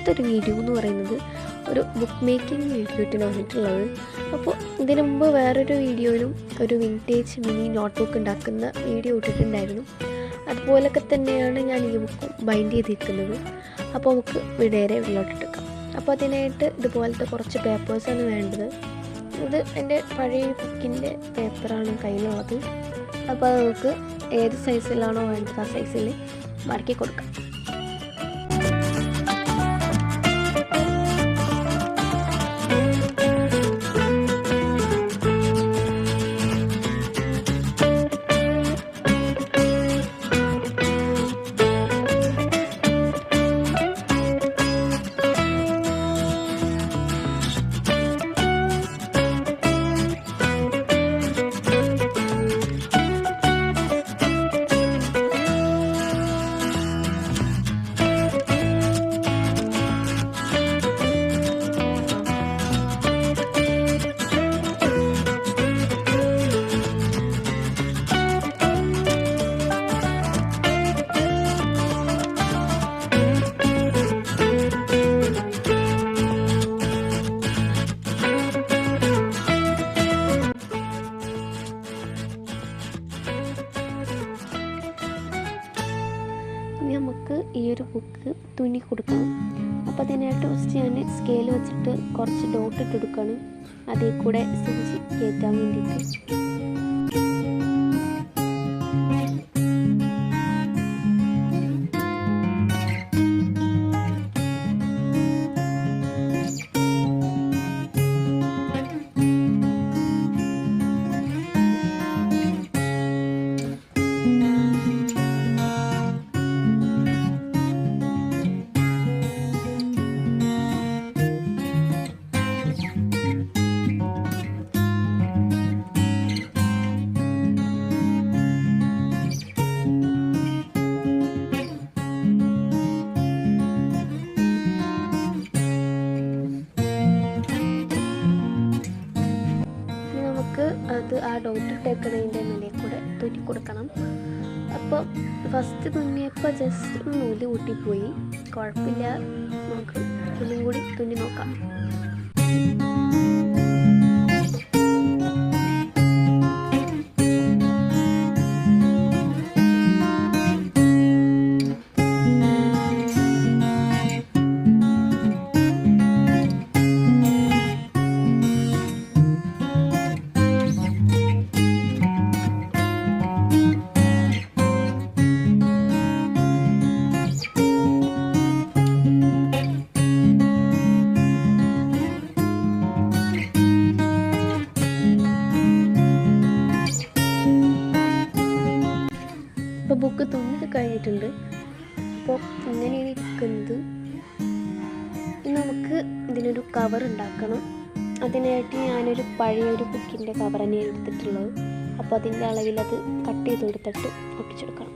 ഇന്നത്തെ ഒരു വീഡിയോ എന്ന് പറയുന്നത് ഒരു ബുക്ക് മേക്കിംഗ് വീഡിയോ ആയിട്ടാണ് വന്നിട്ടുള്ളത്. അപ്പോൾ ഇതിനു മുമ്പ് വേറൊരു വീഡിയോയിലും ഒരു വിൻറ്റേജ് മിനി നോട്ട്ബുക്ക് ഉണ്ടാക്കുന്ന വീഡിയോ ഇട്ടിട്ടുണ്ടായിരുന്നു. അതുപോലൊക്കെ തന്നെയാണ് ഞാൻ ഈ ബുക്ക് ബൈൻഡ് ചെയ്തിരിക്കുന്നത്. അപ്പോൾ നമുക്ക് നേരെ വീട്ടിലോട്ടെടുക്കാം. അപ്പോൾ അതിനായിട്ട് ഇതുപോലത്തെ കുറച്ച് പേപ്പേഴ്സാണ് വേണ്ടത്. ഇത് എൻ്റെ പഴയ ബുക്കിൻ്റെ പേപ്പറാണ് കയ്യിലുള്ളത്. അപ്പോൾ അത് നമുക്ക് ഏത് സൈസിലാണോ വേണ്ടത് ആ സൈസിൽ മടക്കി കൊടുക്കാം. നമുക്ക് ഈ ഒരു ബുക്ക് തുന്നി കൊടുക്കണം. അപ്പോൾ അതിനായിട്ട് ഫസ്റ്റ് ഞാൻ സ്കെയിൽ വെച്ചിട്ട് കുറച്ച് ഡോട്ട് ഇട്ട് കൊടുക്കണം. അതിൽ കൂടെ സൂചി കയറ്റാൻ വേണ്ടിയിട്ട്. അത് ആ ഡോട്ട് ഇട്ടേക്കുന്നതിൻ്റെ മേലെ കൂടെ തുന്നി കൊടുക്കണം. അപ്പോൾ ഫസ്റ്റ് തുന്നിയപ്പോൾ ജസ്റ്റ് നൂല് കൂട്ടിപ്പോയി, കുഴപ്പമില്ല, നമുക്ക് ഒന്നും കൂടി തുന്നി നോക്കാം. ഇപ്പോൾ ബുക്ക് തുന്നി കഴിഞ്ഞിട്ടുണ്ട്. അപ്പോൾ ഇങ്ങനെയാണ് ഇരിക്കുന്നത്. ഇനി നമുക്ക് ഇതിനൊരു കവർ ഉണ്ടാക്കണം. അതിനായിട്ട് ഞാനൊരു പഴയൊരു ബുക്കിൻ്റെ കവർ തന്നെയാണ് എടുത്തിട്ടുള്ളത്. അപ്പോൾ അതിൻ്റെ അളവിൽ അത് കട്ട് ചെയ്ത് കൊടുത്തിട്ട് ഒട്ടിച്ചെടുക്കണം.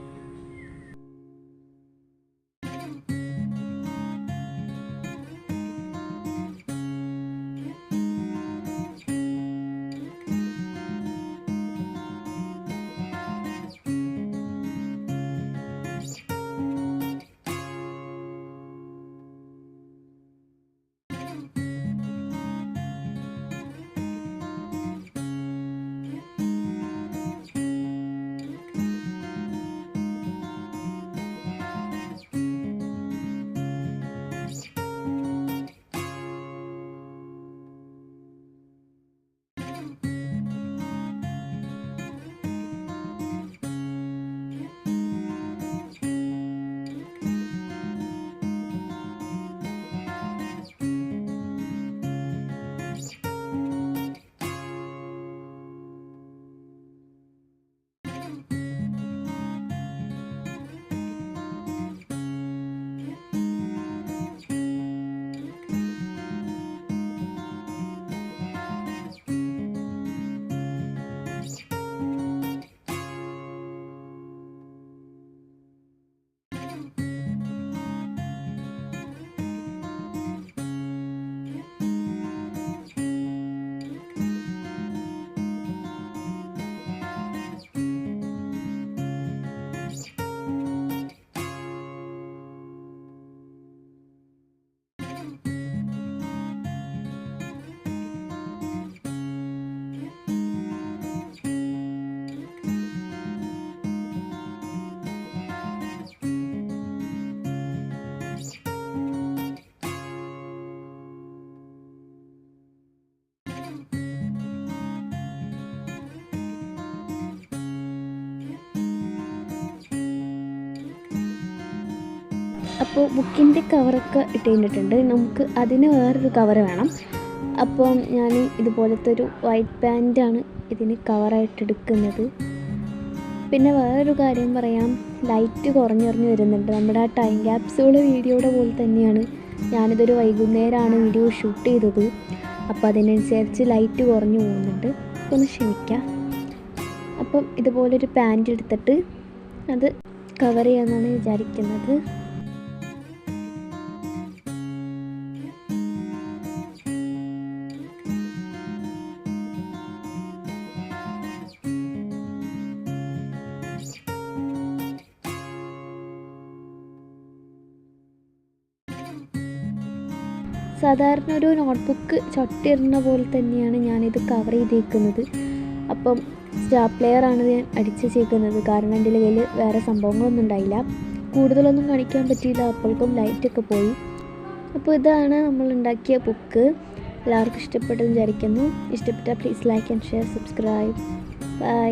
അപ്പോൾ ബുക്കിൻ്റെ കവറൊക്കെ ഇട്ട് കഴിഞ്ഞിട്ടുണ്ട്. നമുക്ക് അതിന് വേറൊരു കവർ വേണം. അപ്പം ഞാൻ ഇതുപോലത്തെ ഒരു വൈറ്റ് പാൻ്റാണ് ഇതിന് കവറായിട്ട് എടുക്കുന്നത്. പിന്നെ വേറൊരു കാര്യം പറയാം, ലൈറ്റ് കുറഞ്ഞു വരുന്നുണ്ട്. നമ്മുടെ ആ ടൈം ക്യാപ്സ്യൂൾ വീഡിയോയുടെ പോലെ തന്നെയാണ് ഞാനിതൊരു വൈകുന്നേരമാണ് വീഡിയോ ഷൂട്ട് ചെയ്തത്. അപ്പോൾ അതിനനുസരിച്ച് ലൈറ്റ് കുറഞ്ഞു പോകുന്നുണ്ട്, ഒന്ന് ക്ഷമിക്കാം. അപ്പം ഇതുപോലൊരു പാൻറ് എടുത്തിട്ട് അത് കവർ ചെയ്യാമെന്നാണ് വിചാരിക്കുന്നത്. സാധാരണ ഒരു നോട്ട്ബുക്ക് ചൊട്ടിടുന്ന പോലെ തന്നെയാണ് ഞാനിത് കവർ ചെയ്തേക്കുന്നത്. അപ്പം സ്റ്റാപ്ലെയറാണ് ഞാൻ അടിച്ച് ചേക്കുന്നത്, കാരണം എൻ്റെ കയ്യിൽ വേറെ സംഭവങ്ങളൊന്നും ഉണ്ടായില്ല. കൂടുതലൊന്നും കാണിക്കാൻ പറ്റിയില്ല, അപ്പോഴേക്കും ലൈറ്റൊക്കെ പോയി. അപ്പോൾ ഇതാണ് നമ്മൾ ഉണ്ടാക്കിയ ബുക്ക്. എല്ലാവർക്കും ഇഷ്ടപ്പെട്ടെന്ന് വിചാരിക്കുന്നു. ഇഷ്ടപ്പെട്ടാൽ please like and share, subscribe. By.